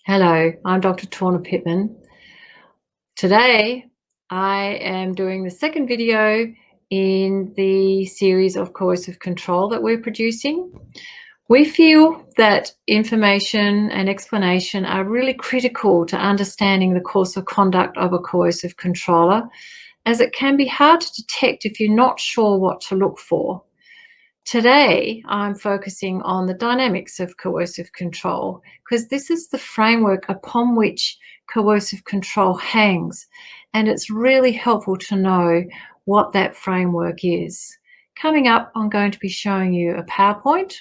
Hello, I'm Dr. Torna Pitman. Today, I am doing the second video in the series of coercive control that we're producing. We feel that information and explanation are really critical to understanding the course of conduct of a coercive controller, as it can be hard to detect if you're not sure what to look for. Today, I'm focusing on the dynamics of coercive control because this is the framework upon which coercive control hangs, and it's really helpful to know what that framework is. Coming up, I'm going to be showing you a PowerPoint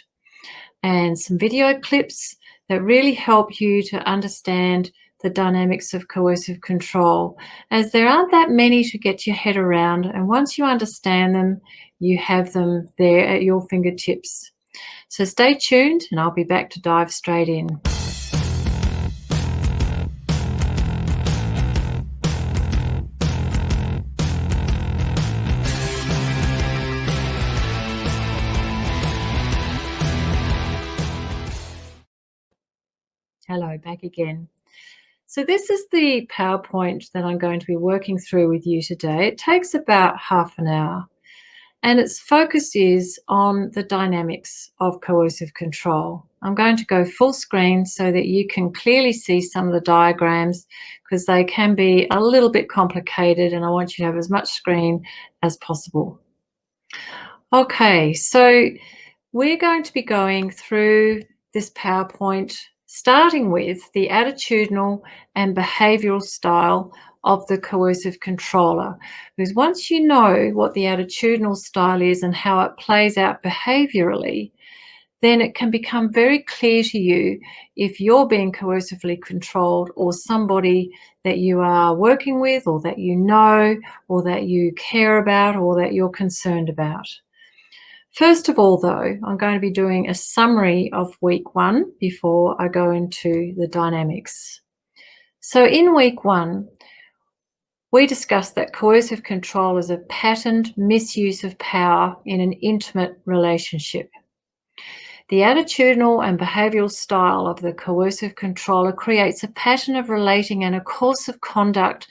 and some video clips that really help you to understand the dynamics of coercive control, as there aren't that many to get your head around, and once you understand them, you have them there at your fingertips. So stay tuned and I'll be back to dive straight in. Hello, back again. So this is the PowerPoint that I'm going to be working through with you today. It takes about half an hour, and its focus is on the dynamics of coercive control. I'm going to go full screen so that you can clearly see some of the diagrams, because they can be a little bit complicated and I want you to have as much screen as possible. Okay, so we're going to be going through this PowerPoint starting with the attitudinal and behavioural style of the coercive controller. Because once you know what the attitudinal style is and how it plays out behaviourally, then it can become very clear to you if you're being coercively controlled, or somebody that you are working with, or that you know, or that you care about, or that you're concerned about. First of all, though, I'm going to be doing a summary of week 1 before I go into the dynamics. So in week 1, we discussed that coercive control is a patterned misuse of power in an intimate relationship. The attitudinal and behavioural style of the coercive controller creates a pattern of relating and a course of conduct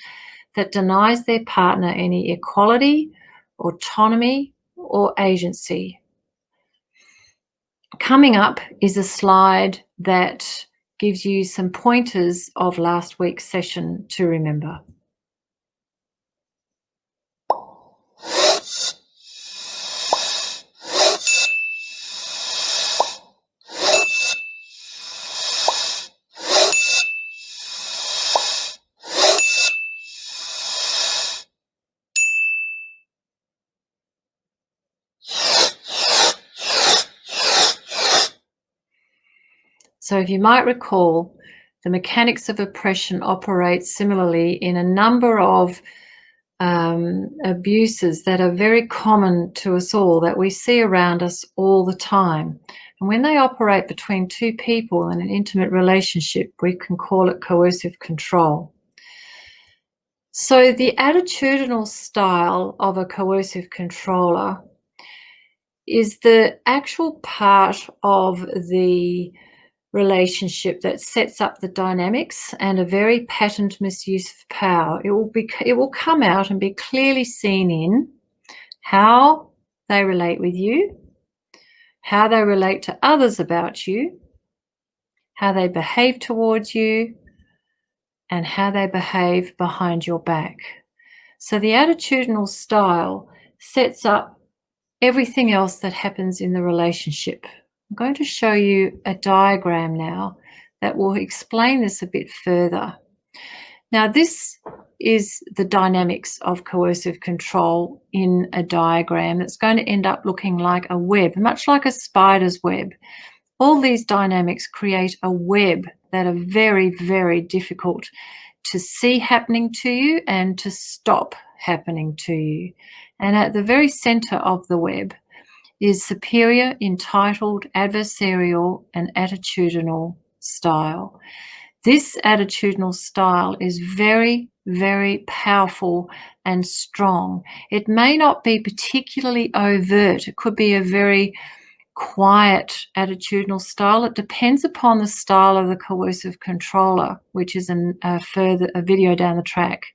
that denies their partner any equality, autonomy, or agency. Coming up is a slide that gives you some pointers of last week's session to remember. So if you might recall, the mechanics of oppression operate similarly in a number of abuses that are very common to us all, that we see around us all the time. And when they operate between two people in an intimate relationship, we can call it coercive control. So the attitudinal style of a coercive controller is the actual part of the relationship that sets up the dynamics and a very patterned misuse of power. It will come out and be clearly seen in how they relate with you, how they relate to others about you, how they behave towards you, and how they behave behind your back. So the attitudinal style sets up everything else that happens in the relationship. I'm going to show you a diagram now that will explain this a bit further. Now, this is the dynamics of coercive control in a diagram that's going to end up looking like a web, much like a spider's web. All these dynamics create a web that are very, very difficult to see happening to you and to stop happening to you. And at the very center of the web is superior, entitled, adversarial, and attitudinal style. This attitudinal style is very, very powerful and strong. It may not be particularly overt. It could be a very quiet attitudinal style. It depends upon the style of the coercive controller, which is a video down the track.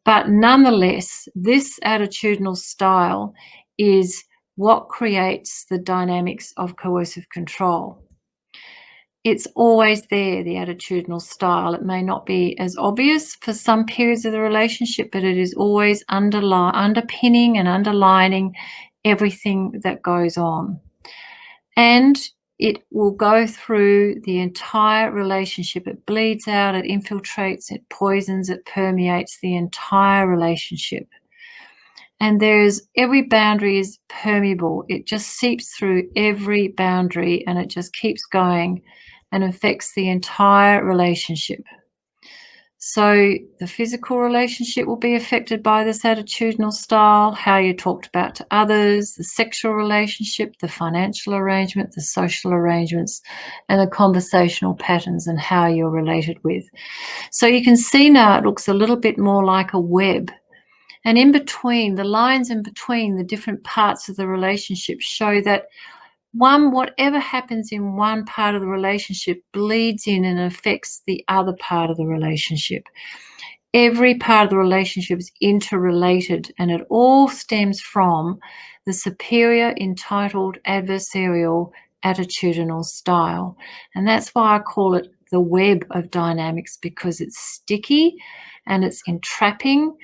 But nonetheless, this attitudinal style is what creates the dynamics of coercive control. It's always there, the attitudinal style. It may not be as obvious for some periods of the relationship, but it is always underpinning and underlining everything that goes on. And it will go through the entire relationship. It bleeds out, it infiltrates, it poisons, it permeates the entire relationship. And every boundary is permeable. It just seeps through every boundary and it just keeps going and affects the entire relationship. So the physical relationship will be affected by this attitudinal style, how you're talked about to others, the sexual relationship, the financial arrangement, the social arrangements, and the conversational patterns and how you're related with. So you can see now it looks a little bit more like a web. And in between, the lines in between the different parts of the relationship show that whatever happens in one part of the relationship bleeds in and affects the other part of the relationship. Every part of the relationship is interrelated, and it all stems from the superior, entitled, adversarial, attitudinal style. And that's why I call it the web of dynamics, because it's sticky and it's entrapping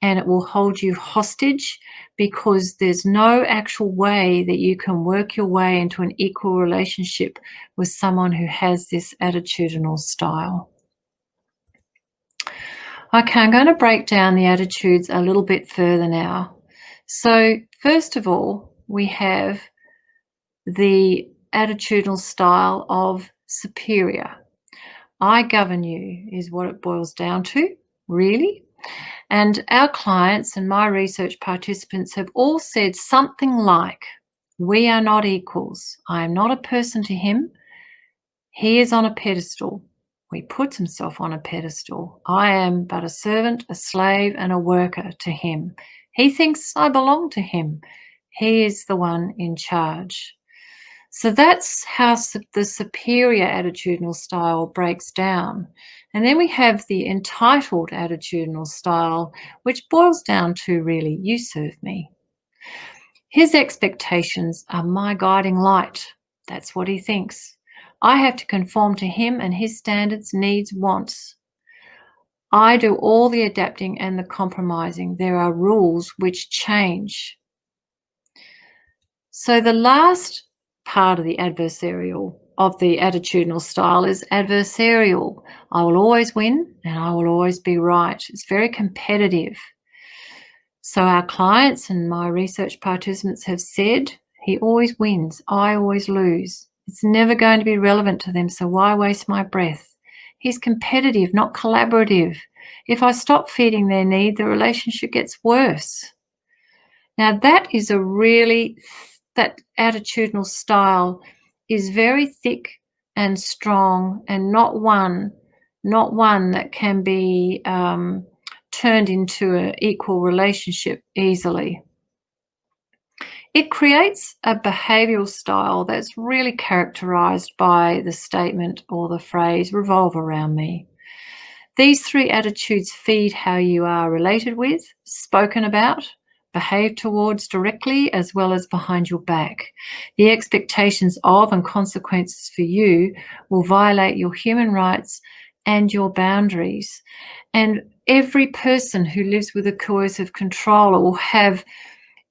and it will hold you hostage, because there's no actual way that you can work your way into an equal relationship with someone who has this attitudinal style. Okay, I'm going to break down the attitudes a little bit further now. So first of all, we have the attitudinal style of superior. I govern you is what it boils down to, really. And our clients and my research participants have all said something like, we are not equals. I am not a person to him. He is on a pedestal. He puts himself on a pedestal. I am but a servant, a slave, and a worker to him. He thinks I belong to him. He is the one in charge. So that's how the superior attitudinal style breaks down. And then we have the entitled attitudinal style, which boils down to really, you serve me. His expectations are my guiding light. That's what he thinks. I have to conform to him and his standards, needs, wants. I do all the adapting and the compromising. There are rules which change. So the last part of the adversarial, of the attitudinal style, is adversarial. I will always win and I will always be right. It's very competitive. So our clients and my research participants have said, he always wins, I always lose. It's never going to be relevant to them, so why waste my breath? He's competitive, not collaborative. If I stop feeding their need, the relationship gets worse. Now that attitudinal style is very thick and strong, and not one that can be turned into an equal relationship easily. It creates a behavioural style that's really characterised by the statement or the phrase, revolve around me. These three attitudes feed how you are related with, spoken about, behave towards directly, as well as behind your back. The expectations of and consequences for you will violate your human rights and your boundaries. And every person who lives with a coercive controller will have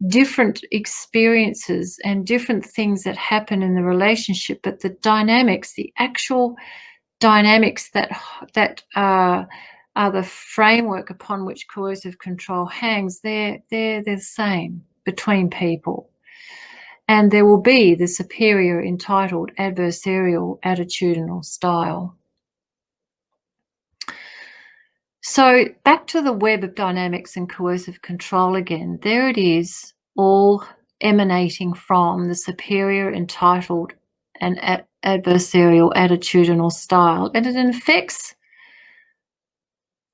different experiences and different things that happen in the relationship, but the dynamics, the actual dynamics that are the framework upon which coercive control hangs, they're the same between people. And there will be the superior, entitled, adversarial, attitudinal style. So back to the web of dynamics and coercive control again. There it is, all emanating from the superior, entitled, and adversarial, attitudinal style. And it affects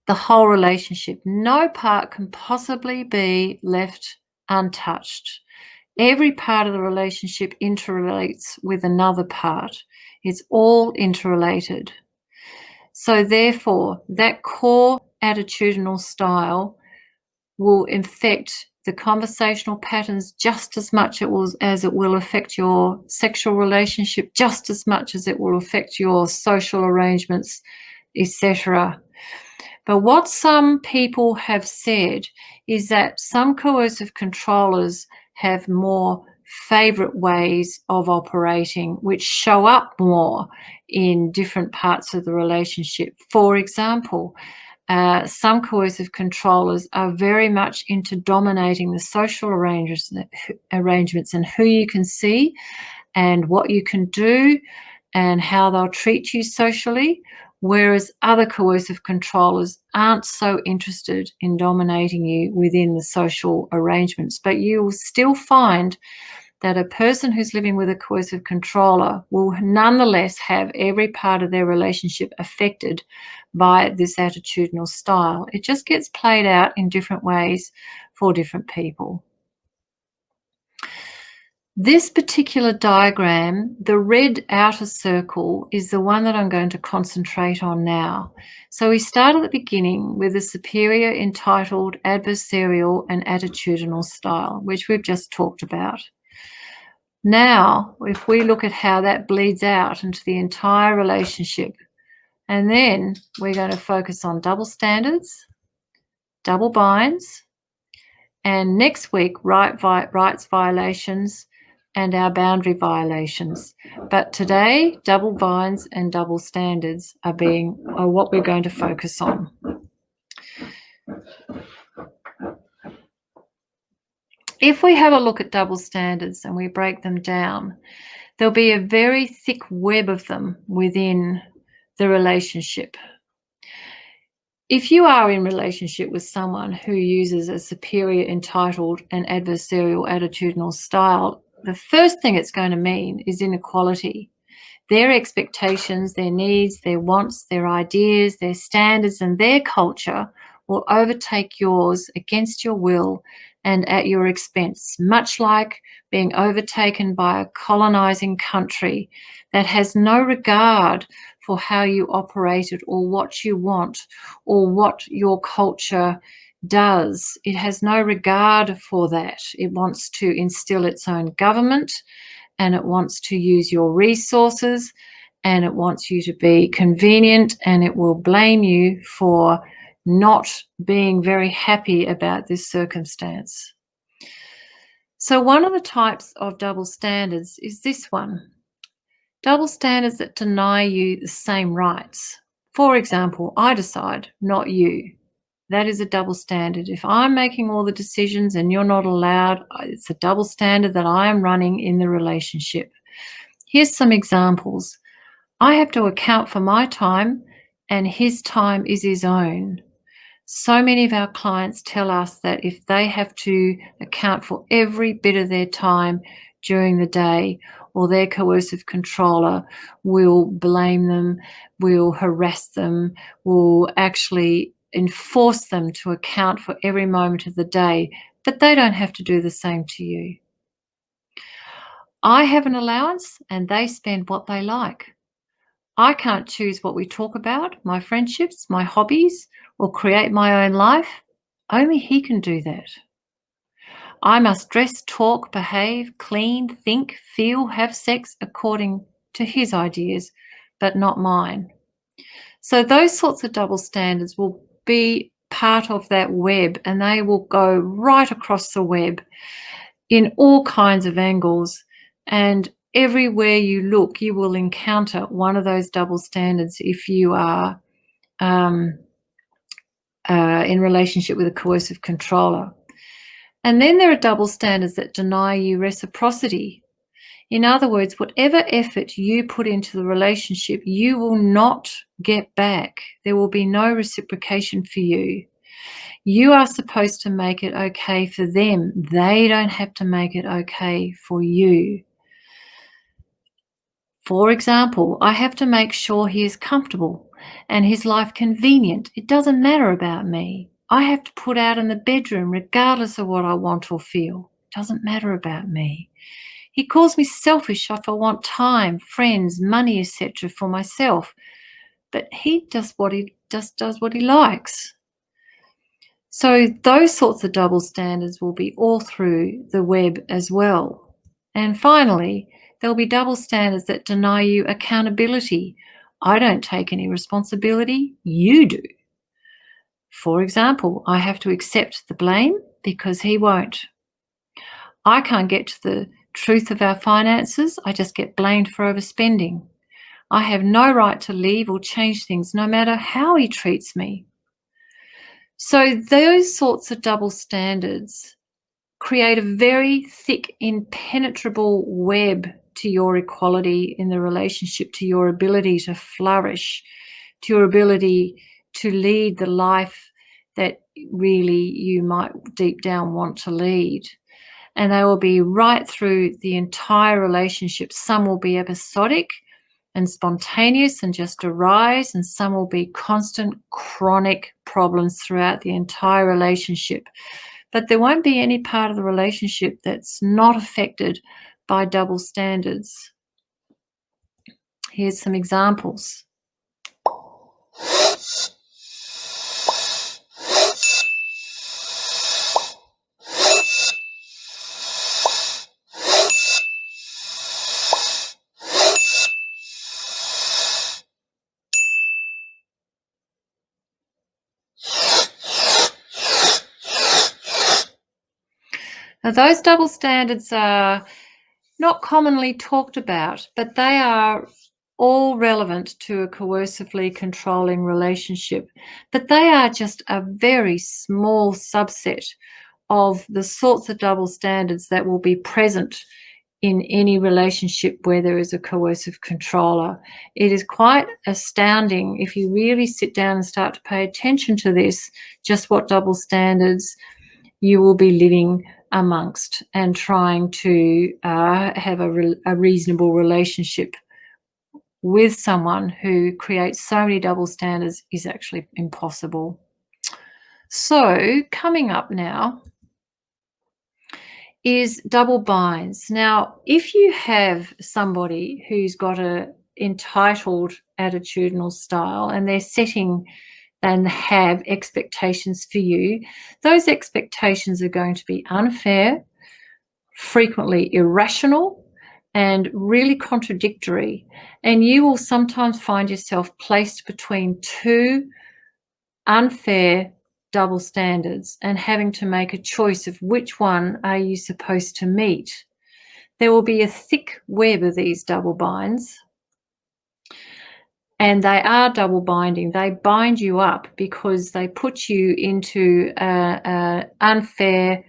the whole relationship. No part can possibly be left untouched. Every part of the relationship interrelates with another part. It's all interrelated. So therefore, that core attitudinal style will affect the conversational patterns just as much as it will affect your sexual relationship, just as much as it will affect your social arrangements, etc. But what some people have said is that some coercive controllers have more favourite ways of operating, which show up more in different parts of the relationship. For example, some coercive controllers are very much into dominating the social arrangements and who you can see and what you can do and how they'll treat you socially, whereas other coercive controllers aren't so interested in dominating you within the social arrangements. But you will still find that a person who's living with a coercive controller will nonetheless have every part of their relationship affected by this attitudinal style. It just gets played out in different ways for different people. This particular diagram, the red outer circle, is the one that I'm going to concentrate on now. So we start at the beginning with the superior, entitled, adversarial, and attitudinal style, which we've just talked about. Now, if we look at how that bleeds out into the entire relationship, and then we're going to focus on double standards, double binds, and next week, rights violations and our boundary violations. But today, double binds and double standards are what we're going to focus on. If we have a look at double standards and we break them down, there'll be a very thick web of them within the relationship. If you are in relationship with someone who uses a superior, entitled, and adversarial attitudinal style, the first thing it's going to mean is inequality. Their expectations, their needs, their wants, their ideas, their standards, and their culture will overtake yours against your will and at your expense, much like being overtaken by a colonizing country that has no regard for how you operate it or what you want or what your culture does. It has no regard for that. It wants to instill its own government, and it wants to use your resources, and it wants you to be convenient, and it will blame you for not being very happy about this circumstance. So one of the types of double standards is this one. Double standards that deny you the same rights. For example, I decide, not you. That is a double standard. If I'm making all the decisions and you're not allowed, it's a double standard that I am running in the relationship. Here's some examples. I have to account for my time, and his time is his own. So many of our clients tell us that if they have to account for every bit of their time during the day, or their coercive controller will blame them, will harass them, will actually enforce them to account for every moment of the day, but they don't have to do the same to you. I have an allowance and they spend what they like. I can't choose what we talk about, my friendships, my hobbies, or create my own life. Only he can do that. I must dress, talk, behave, clean, think, feel, have sex according to his ideas, but not mine. So those sorts of double standards will be part of that web, and they will go right across the web in all kinds of angles. And everywhere you look, you will encounter one of those double standards if you are in relationship with a coercive controller. And then there are double standards that deny you reciprocity. In other words, whatever effort you put into the relationship, you will not get back. There will be no reciprocation for you. You are supposed to make it okay for them. They don't have to make it okay for you. For example, I have to make sure he is comfortable and his life convenient. It doesn't matter about me. I have to put out in the bedroom regardless of what I want or feel. doesn't matter about me. He calls me selfish if I want time, friends, money, etc. for myself. But he does what he likes. So those sorts of double standards will be all through the web as well. And finally, there'll be double standards that deny you accountability. I don't take any responsibility, you do. For example, I have to accept the blame because he won't. I can't get to the truth of our finances, I just get blamed for overspending. I have no right to leave or change things no matter how he treats me. So those sorts of double standards create a very thick, impenetrable web to your equality in the relationship, to your ability to flourish, to your ability to lead the life that really you might deep down want to lead. And they will be right through the entire relationship. Some will be episodic and spontaneous and just arise, and some will be constant, chronic problems throughout the entire relationship. But there won't be any part of the relationship that's not affected by double standards. Here's some examples. Now, those double standards are not commonly talked about, but they are all relevant to a coercively controlling relationship. But they are just a very small subset of the sorts of double standards that will be present in any relationship where there is a coercive controller. It is quite astounding if you really sit down and start to pay attention to this, just what double standards you will be living amongst and trying to have a reasonable relationship with someone who creates so many double standards is actually impossible. So coming up now is double binds. Now, if you have somebody who's got a entitled attitudinal style and they're setting and have expectations for you, those expectations are going to be unfair, frequently irrational, and really contradictory. And you will sometimes find yourself placed between two unfair double standards and having to make a choice of which one are you supposed to meet. There will be a thick web of these double binds. And they are double binding. They bind you up because they put you into an unfair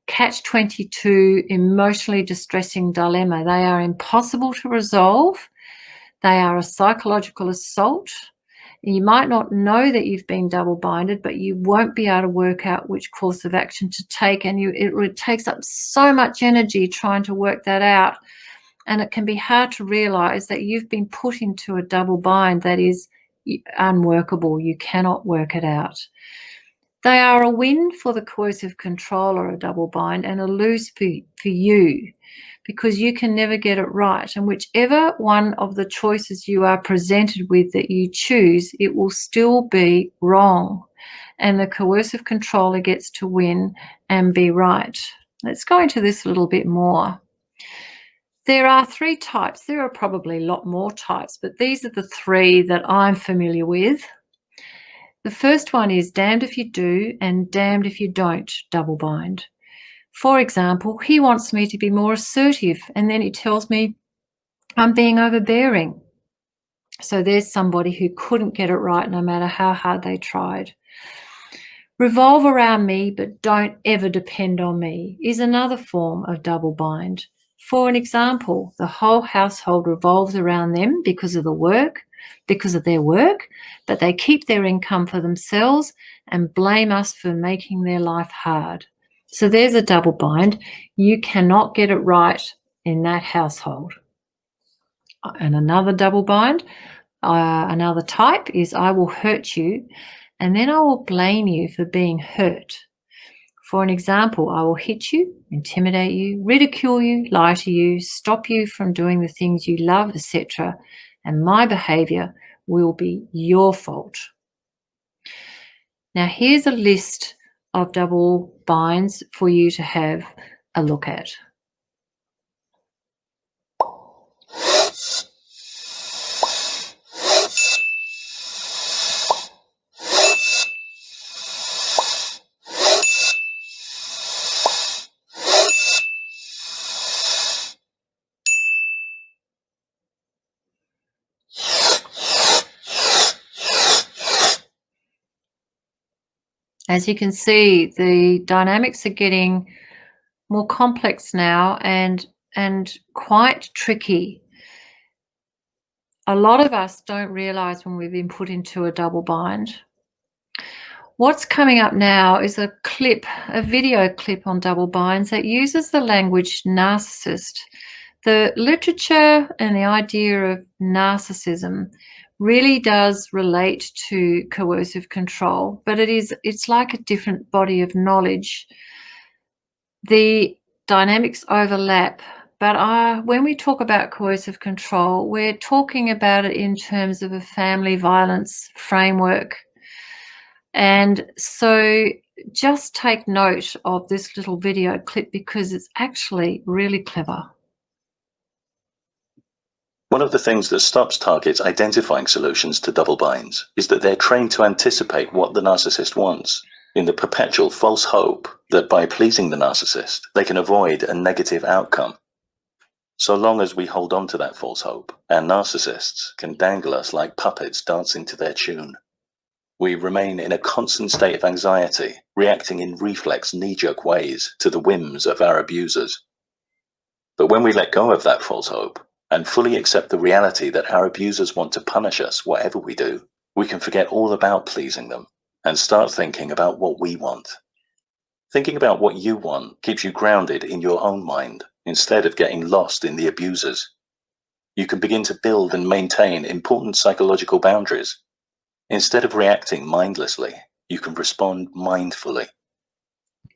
catch-22 emotionally distressing dilemma. They are impossible to resolve. They are a psychological assault. You might not know that you've been double binded, but you won't be able to work out which course of action to take. And it takes up so much energy trying to work that out. And it can be hard to realize that you've been put into a double bind that is unworkable. You cannot work it out. They are a win for the coercive controller, a double bind, and a lose for you because you can never get it right. And whichever one of the choices you are presented with that you choose, it will still be wrong. And the coercive controller gets to win and be right. Let's go into this a little bit more. There are three types. There are probably a lot more types, but these are the three that I'm familiar with. The first one is damned if you do and damned if you don't double bind. For example, he wants me to be more assertive and then he tells me I'm being overbearing. So there's somebody who couldn't get it right no matter how hard they tried. Revolve around me but don't ever depend on me is another form of double bind. For an example, the whole household revolves around them because of their work, but they keep their income for themselves and blame us for making their life hard. So there's a double bind. You cannot get it right in that household. And another double bind, another type is I will hurt you and then I will blame you for being hurt. For an example, I will hit you, intimidate you, ridicule you, lie to you, stop you from doing the things you love, etc. And my behaviour will be your fault. Now, here's a list of double binds for you to have a look at. As you can see, the dynamics are getting more complex now and quite tricky. A lot of us don't realize when we've been put into a double bind. What's coming up now is a video clip on double binds that uses the language narcissist. The literature and the idea of narcissism really does relate to coercive control, but it's like a different body of knowledge. The dynamics overlap, but when we talk about coercive control, we're talking about it in terms of a family violence framework. And so just take note of this little video clip because it's actually really clever. One of the things that stops targets identifying solutions to double binds is that they're trained to anticipate what the narcissist wants, in the perpetual false hope that by pleasing the narcissist, they can avoid a negative outcome. So long as we hold on to that false hope, our narcissists can dangle us like puppets dancing to their tune. We remain in a constant state of anxiety, reacting in reflex, knee-jerk ways to the whims of our abusers. But when we let go of that false hope, and fully accept the reality that our abusers want to punish us whatever we do, we can forget all about pleasing them and start thinking about what we want. Thinking about what you want keeps you grounded in your own mind instead of getting lost in the abusers. You can begin to build and maintain important psychological boundaries. Instead of reacting mindlessly, you can respond mindfully.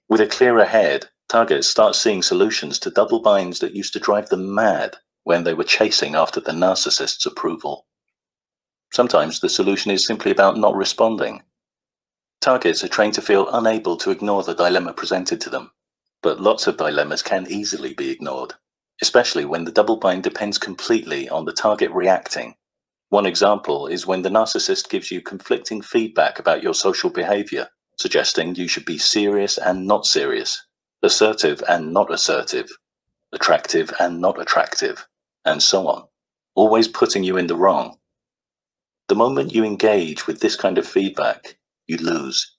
With a clearer head, targets start seeing solutions to double binds that used to drive them mad when they were chasing after the narcissist's approval. Sometimes the solution is simply about not responding. Targets are trained to feel unable to ignore the dilemma presented to them, but lots of dilemmas can easily be ignored, especially when the double bind depends completely on the target reacting. One example is when the narcissist gives you conflicting feedback about your social behavior, suggesting you should be serious and not serious, assertive and not assertive, attractive and not attractive, and so on, always putting you in the wrong. The moment you engage with this kind of feedback, you lose.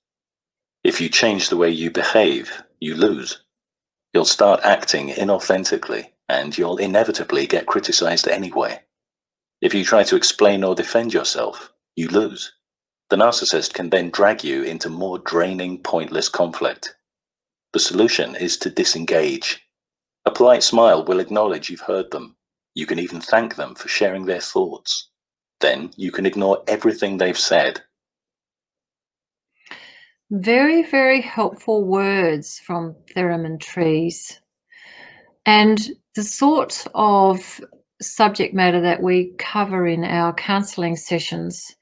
If you change the way you behave, you lose. You'll start acting inauthentically, and you'll inevitably get criticized anyway. If you try to explain or defend yourself, you lose. The narcissist can then drag you into more draining, pointless conflict. The solution is to disengage. A polite smile will acknowledge you've heard them. You can even thank them for sharing their thoughts. Then you can ignore everything they've said. Very, very helpful words from theremin trees. And the sort of subject matter that we cover in our counselling sessions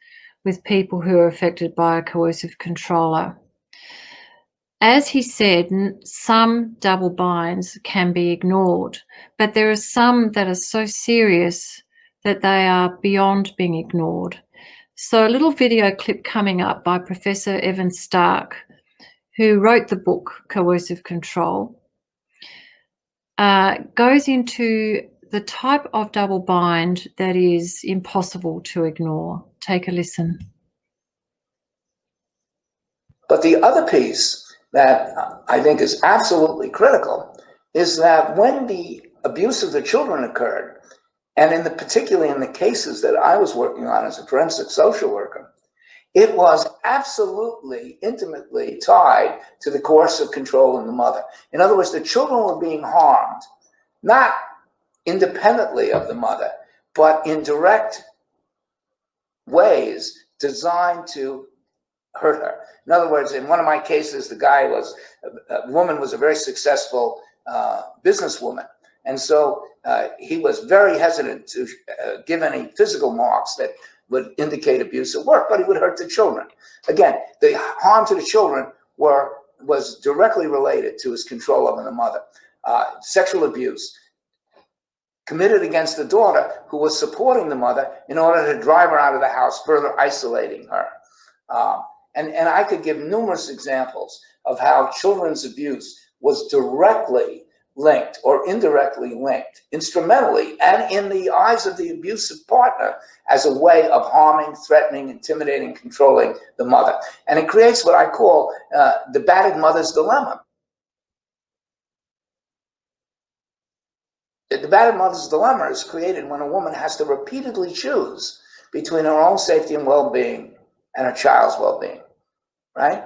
with people who are affected by a coercive controller. As he said, some double binds can be ignored, but there are some that are so serious that they are beyond being ignored. So a little video clip coming up by Professor Evan Stark, who wrote the book Coercive Control, goes into the type of double bind that is impossible to ignore. Take a listen. But the other piece that I think is absolutely critical is that when the abuse of the children occurred, and particularly in the cases that I was working on as a forensic social worker, it was absolutely intimately tied to the coercive control in the mother. In other words, the children were being harmed, not independently of the mother, but in direct ways designed to hurt her. In other words, in one of my cases, a woman was a very successful businesswoman. And so he was very hesitant to give any physical marks that would indicate abuse at work, but he would hurt the children. Again, the harm to the children was directly related to his control over the mother. Sexual abuse committed against the daughter who was supporting the mother in order to drive her out of the house, further isolating her. And I could give numerous examples of how children's abuse was directly linked or indirectly linked, instrumentally, and in the eyes of the abusive partner, as a way of harming, threatening, intimidating, controlling the mother. And it creates what I call the battered mother's dilemma. The battered mother's dilemma is created when a woman has to repeatedly choose between her own safety and well-being and her child's well-being, right?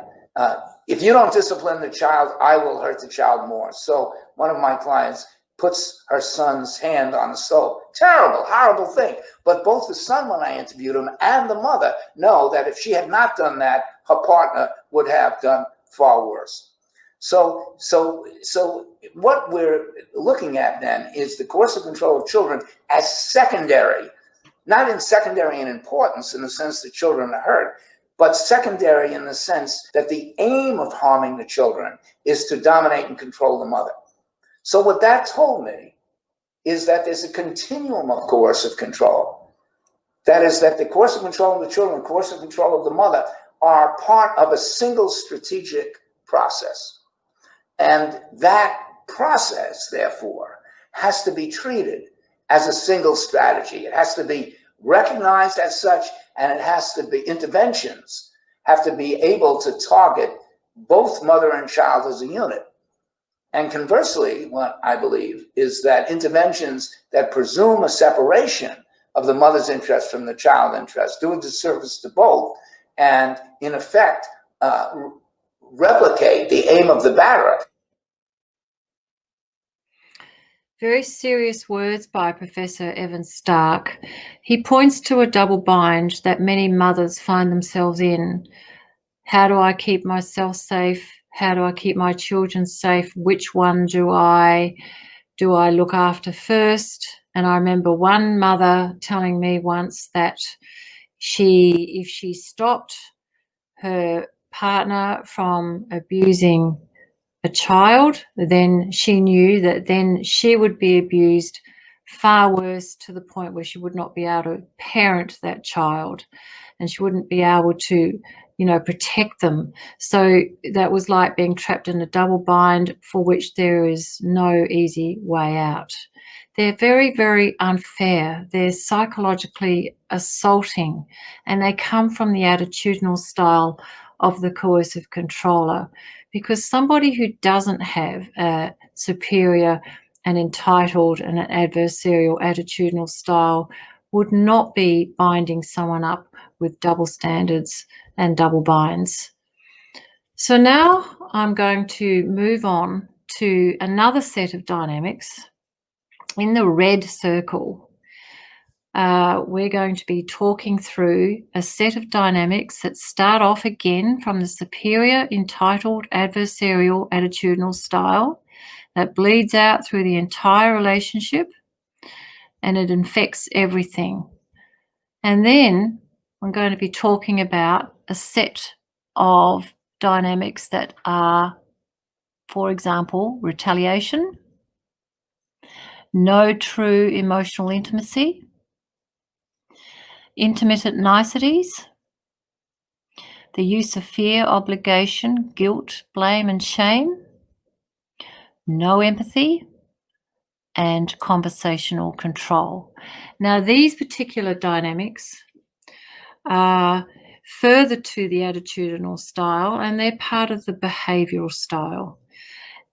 If you don't discipline the child, I will hurt the child more. So one of my clients puts her son's hand on the stove. Terrible, horrible thing. But both the son, when I interviewed him, and the mother know that if she had not done that, her partner would have done far worse. So what we're looking at then is the coercive control of children as secondary, not in secondary in importance in the sense that children are hurt, but secondary in the sense that the aim of harming the children is to dominate and control the mother. So what that told me is that there's a continuum of coercive control. That is, that the coercive control of the children, coercive control of the mother are part of a single strategic process. And that process, therefore, has to be treated as a single strategy. It has to be recognized as such, and it has to be, interventions have to be able to target both mother and child as a unit. And conversely, what I believe is that interventions that presume a separation of the mother's interest from the child interest do a disservice to both, and in effect, replicate the aim of the batterer. Very serious words by Professor Evan Stark. He points to a double bind that many mothers find themselves in. How do I keep myself safe? How do I keep my children safe? Which one do I look after first? And I remember one mother telling me once that if she stopped her partner from abusing a child, then she knew that then she would be abused far worse, to the point where she would not be able to parent that child, and she wouldn't be able to, protect them. So that was like being trapped in a double bind for which there is no easy way out. They're very, very unfair. They're psychologically assaulting, and they come from the attitudinal style of the coercive controller, because somebody who doesn't have a superior and entitled and an adversarial attitudinal style would not be binding someone up with double standards and double binds. So now I'm going to move on to another set of dynamics. In the red circle, we're going to be talking through a set of dynamics that start off again from the superior, entitled, adversarial, attitudinal style that bleeds out through the entire relationship, and it infects everything. And then I'm going to be talking about a set of dynamics that are, for example, retaliation, no true emotional intimacy, intermittent niceties, the use of fear, obligation, guilt, blame, and shame, no empathy, and conversational control. Now, these particular dynamics are further to the attitudinal style, and they're part of the behavioural style.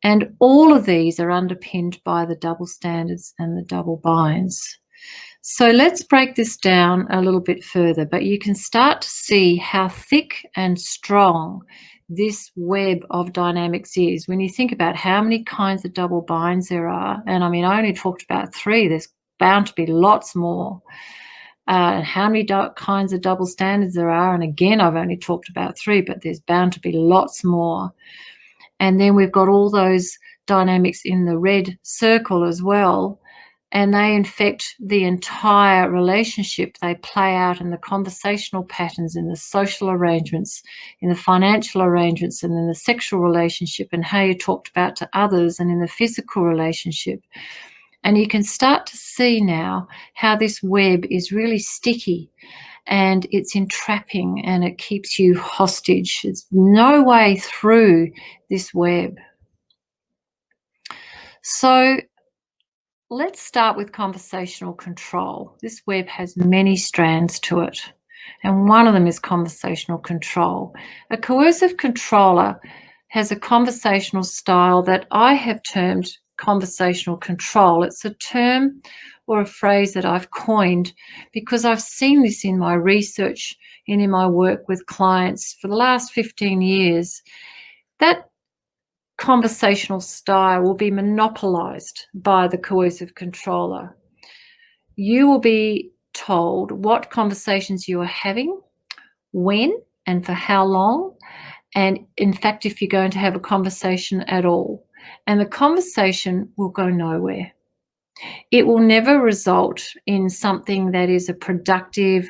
And all of these are underpinned by the double standards and the double binds. So let's break this down a little bit further, but you can start to see how thick and strong this web of dynamics is when you think about how many kinds of double binds there are. And I mean, I only talked about 3. There's bound to be lots more. and how many kinds of double standards there are. And again, I've only talked about 3, but there's bound to be lots more. And then we've got all those dynamics in the red circle as well, and they infect the entire relationship. They play out in the conversational patterns, in the social arrangements, in the financial arrangements, and in the sexual relationship, and how you talked about to others, and in the physical relationship. And you can start to see now how this web is really sticky, and it's entrapping, and it keeps you hostage. There's no way through this web. So let's start with conversational control. This web has many strands to it, and one of them is conversational control. A coercive controller has a conversational style that I have termed conversational control. It's a term or a phrase that I've coined because I've seen this in my research and in my work with clients for the last 15 years. That conversational style will be monopolized by the coercive controller. You will be told what conversations you are having, when, and for how long, and in fact, if you're going to have a conversation at all. And the conversation will go nowhere. It will never result in something that is a productive,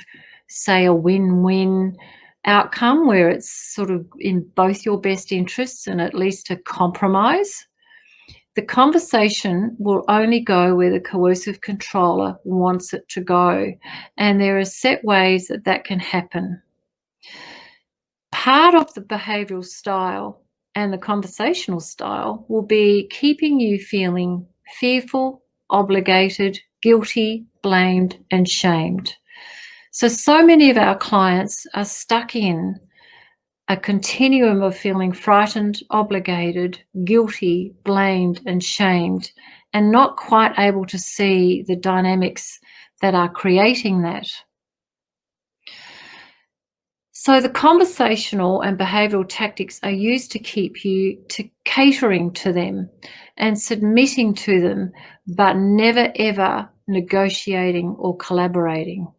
say a win-win outcome where it's sort of in both your best interests and at least a compromise. The conversation will only go where the coercive controller wants it to go, and there are set ways that that can happen. Part of the behavioural style and the conversational style will be keeping you feeling fearful, obligated, guilty, blamed, and shamed. So many of our clients are stuck in a continuum of feeling frightened, obligated, guilty, blamed, and shamed, and not quite able to see the dynamics that are creating that. So the conversational and behavioural tactics are used to keep you catering to them and submitting to them, but never ever negotiating or collaborating.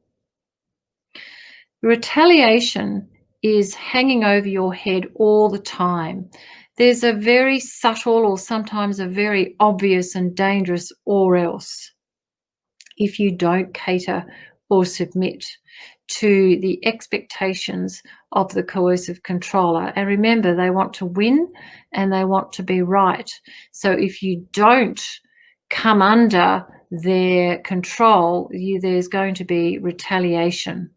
Retaliation is hanging over your head all the time. There's a very subtle or sometimes a very obvious and dangerous or else if you don't cater or submit to the expectations of the coercive controller. And remember, they want to win and they want to be right. So if you don't come under their control, there's going to be retaliation.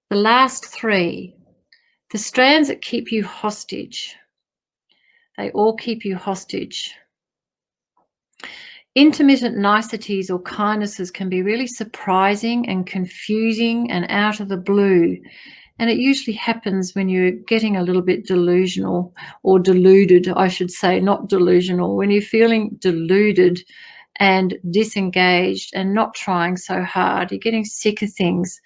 The last 3, the strands that keep you hostage. They all keep you hostage. Intermittent niceties or kindnesses can be really surprising and confusing and out of the blue. And it usually happens when you're getting a little bit delusional, or deluded, I should say, not delusional. When you're feeling deluded and disengaged and not trying so hard, you're getting sick of things.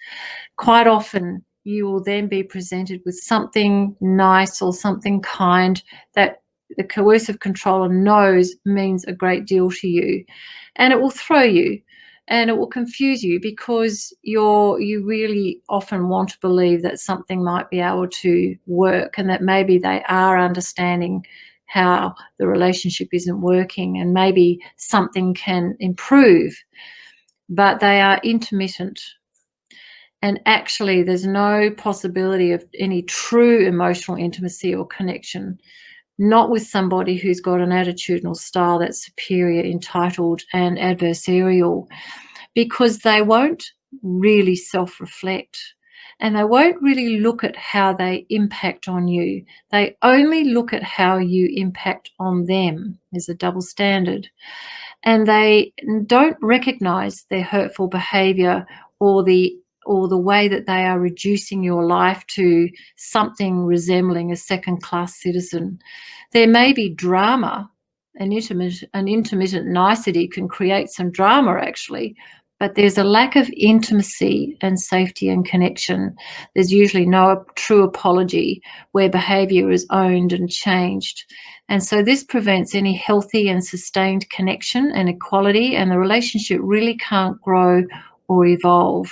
Quite often you will then be presented with something nice or something kind that the coercive controller knows means a great deal to you, and it will throw you and it will confuse you because you really often want to believe that something might be able to work and that maybe they are understanding how the relationship isn't working and maybe something can improve, but they are intermittent. And actually there's no possibility of any true emotional intimacy or connection, not with somebody who's got an attitudinal style that's superior, entitled, and adversarial, because they won't really self-reflect and they won't really look at how they impact on you. They only look at how you impact on them. There's a double standard. And they don't recognise their hurtful behaviour or the way that they are reducing your life to something resembling a second-class citizen. There may be drama. An intermittent nicety can create some drama, actually, but there's a lack of intimacy and safety and connection. There's usually no true apology where behaviour is owned and changed. And so this prevents any healthy and sustained connection and equality, and the relationship really can't grow or evolve.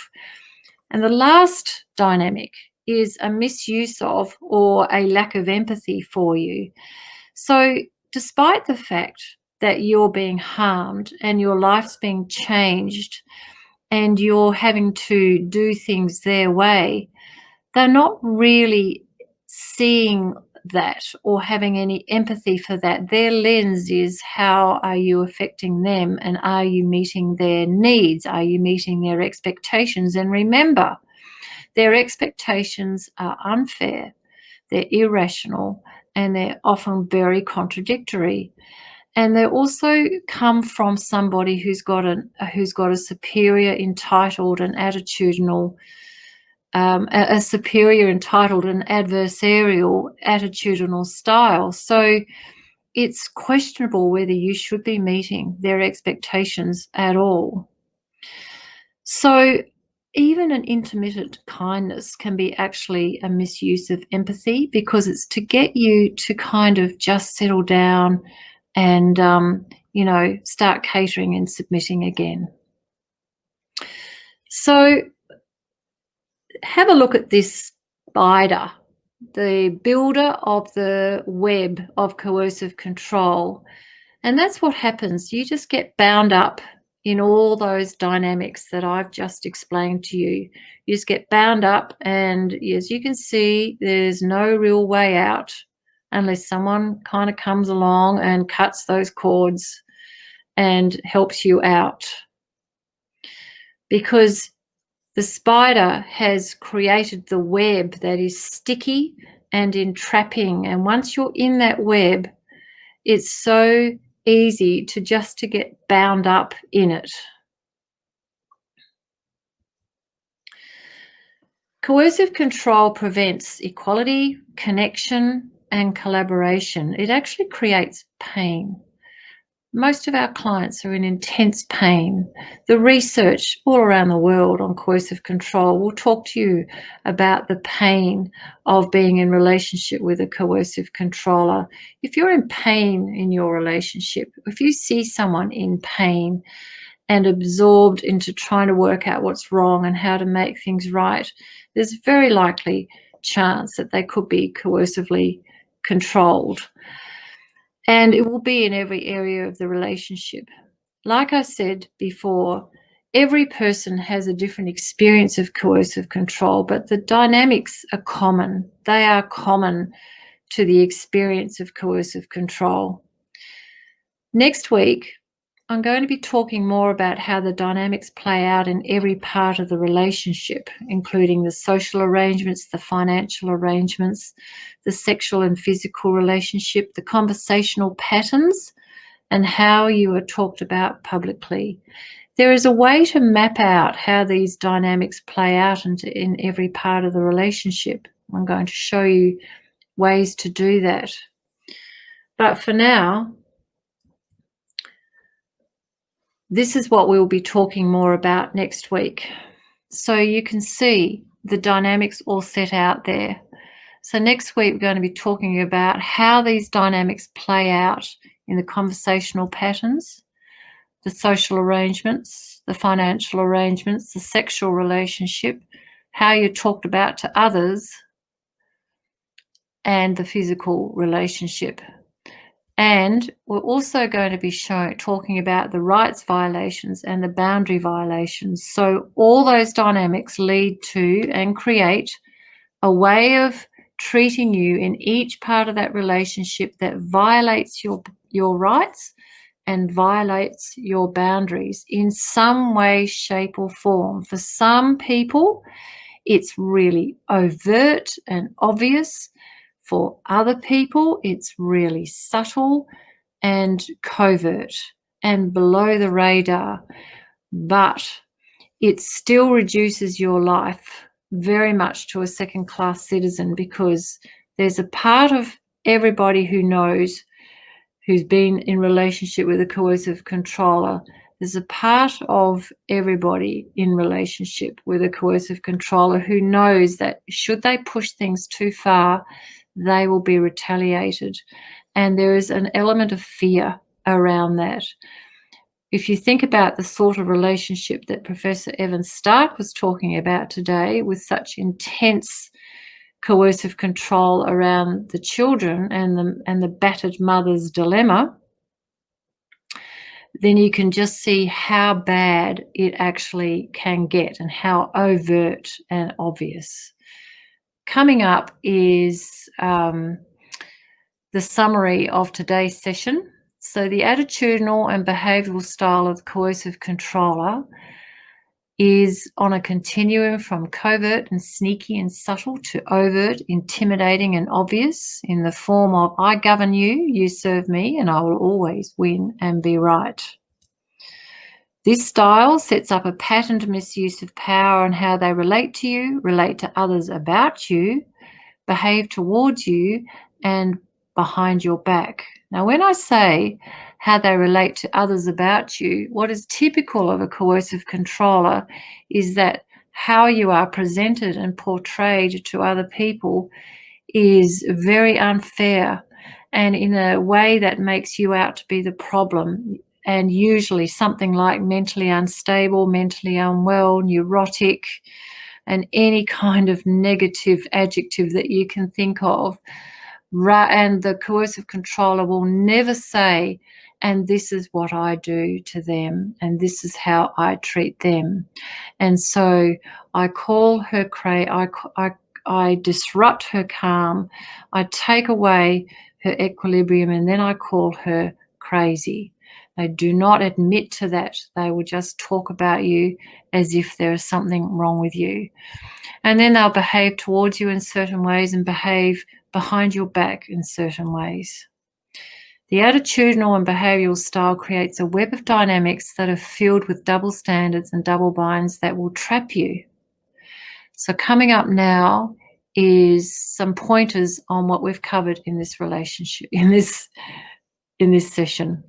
And the last dynamic is a misuse of or a lack of empathy for you. So despite the fact that you're being harmed and your life's being changed and you're having to do things their way, they're not really seeing that or having any empathy for that. Their lens is, how are you affecting them, and are you meeting their needs? Are you meeting their expectations? And remember, their expectations are unfair, they're irrational, and they're often very contradictory. And they also come from somebody who's got a superior, entitled, and attitudinal, a superior, entitled, and adversarial attitudinal style. So it's questionable whether you should be meeting their expectations at all. So even an intermittent kindness can be actually a misuse of empathy, because it's to get you to kind of just settle down and, start catering and submitting again. So have a look at this spider, the builder of the web of coercive control. And that's what happens. You just get bound up in all those dynamics that I've just explained to you. You just get bound up, and as you can see, there's no real way out unless someone kind of comes along and cuts those cords and helps you out. Because the spider has created the web that is sticky and entrapping. And once you're in that web, it's so easy to get bound up in it. Coercive control prevents equality, connection, and collaboration. It actually creates pain. Most of our clients are in intense pain. The research all around the world on coercive control will talk to you about the pain of being in relationship with a coercive controller. If you're in pain in your relationship, if you see someone in pain and absorbed into trying to work out what's wrong and how to make things right, there's a very likely chance that they could be coercively controlled. And it will be in every area of the relationship. Like I said before, every person has a different experience of coercive control, but the dynamics are common. They are common to the experience of coercive control. Next week, I'm going to be talking more about how the dynamics play out in every part of the relationship, including the social arrangements, the financial arrangements, the sexual and physical relationship, the conversational patterns, and how you are talked about publicly. There is a way to map out how these dynamics play out in every part of the relationship. I'm going to show you ways to do that. But for now, this is what we'll be talking more about next week. So you can see the dynamics all set out there. So next week, we're going to be talking about how these dynamics play out in the conversational patterns, the social arrangements, the financial arrangements, the sexual relationship, how you're talked about to others, and the physical relationship. And we're also going to be talking about the rights violations and the boundary violations. So all those dynamics lead to and create a way of treating you in each part of that relationship that violates your rights and violates your boundaries in some way, shape, or form. For some people, it's really overt and obvious. For other people, it's really subtle and covert and below the radar, but it still reduces your life very much to a second-class citizen, because there's a part of everybody who knows, who's been in relationship with a coercive controller, There's a part of everybody in relationship with a coercive controller who knows that should they push things too far, they will be retaliated. And there is an element of fear around that. If you think about the sort of relationship that Professor Evan Stark was talking about today, with such intense coercive control around the children and the battered mother's dilemma, then you can just see how bad it actually can get and how overt and obvious. Coming up is the summary of today's session. So the attitudinal and behavioural style of the coercive controller is on a continuum from covert and sneaky and subtle to overt, intimidating and obvious, in the form of I govern you, you serve me, and I will always win and be right. This style sets up a patterned misuse of power and how they relate to you, relate to others about you, behave towards you, and behind your back. Now, when I say how they relate to others about you, what is typical of a coercive controller is that how you are presented and portrayed to other people is very unfair and in a way that makes you out to be the problem, and usually something like mentally unstable, mentally unwell, neurotic, and any kind of negative adjective that you can think of. And the coercive controller will never say, and this is what I do to them, and this is how I treat them. And so I call her I disrupt her calm, I take away her equilibrium, and then I call her crazy. They do not admit to that. They will just talk about you as if there is something wrong with you. And then they'll behave towards you in certain ways and behave behind your back in certain ways. The attitudinal and behavioural style creates a web of dynamics that are filled with double standards and double binds that will trap you. So coming up now is some pointers on what we've covered in this relationship, in this session.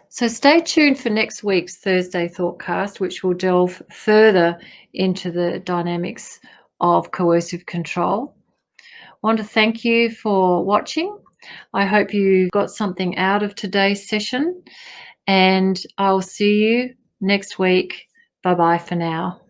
So stay tuned for next week's Thursday Thoughtcast, which will delve further into the dynamics of coercive control. I want to thank you for watching. I hope you got something out of today's session, and I'll see you next week. Bye-bye for now.